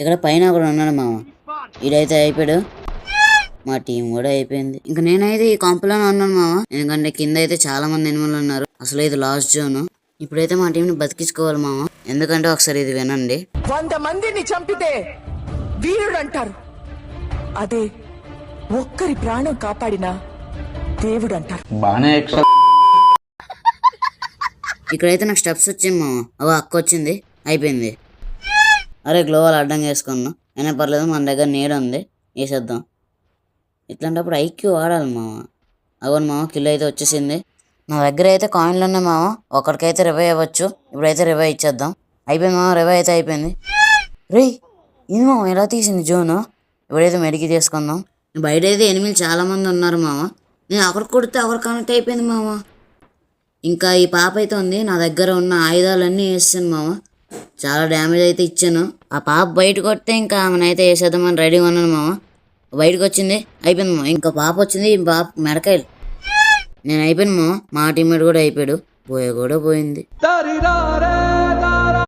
ఇక్కడ పైన ఒకడు ఉన్నాడు మామ. ఈడైతే అయిపోయాడు. మా టీం కూడా అయిపోయింది. ఇంకా నేనైతే ఈ కాంపులోనే ఉన్నాను మామ. ఎందుకంటే కింద అయితే చాలా మంది ఎనిమలు ఉన్నారు. అసలు ఇది లాస్ట్ జోన్. ఇప్పుడైతే మా టీంని బతికించుకోవాలి మామ. ఎందుకంటే ఒకసారి ఇది వినండి. 100 మందిని చంపితే వీరుడు అంటారు. అదే ఒక్కరి ప్రాణం కాపాడిన దేవుడు అంటారు. ఇక్కడైతే నాకు స్టెప్స్ వచ్చింది మామ. అక్క వచ్చింది. అయిపోయింది. అరే గ్లోవాల్ అడ్డంగా వేసుకున్నాం. అయినా పర్లేదు, మన దగ్గర నీడ ఉంది, వేసేద్దాం. ఇట్లాంటప్పుడు ఐక్యూ వాడాలి మామ. అవును మామ, కిల్ అయితే వచ్చేసింది. నా దగ్గర అయితే కాయిన్లు ఉన్నాయి మామ. ఒకరికైతే రివైవ్ అవ్వచ్చు. ఇప్పుడైతే రివైవ్ ఇచ్చేద్దాం. అయిపోయింది మామ, రివైవ్ అయితే అయిపోయింది. రే ఇది మామ ఎలా తీసింది జోను. ఇప్పుడైతే మెడికి తీసుకుందాం. బయట అయితే ఎనిమిది చాలా మంది ఉన్నారు మామ. నేను ఒకరికి కొడితే ఒకరు కనెక్ట్ అయిపోయింది మామ. ఇంకా ఈ పాప అయితే ఉంది. నా దగ్గర ఉన్న ఆయుధాలన్నీ వేసాను మామ. చాలా డ్యామేజ్ అయితే ఇచ్చాను. ఆ పాప బయటకు వస్తే ఇంకా ఆమెనైతే వేసేద్దామని రెడీగా ఉన్నాను మామ. బయటకు వచ్చింది. అయిపోయింది మామ. ఇంకా పాప వచ్చింది. ఈ పాప మెడకాయలు. నేను అయిపోయాను మామ. మా టీమ్మేట్ కూడా అయిపోయాడు. పోయే కూడా పోయింది.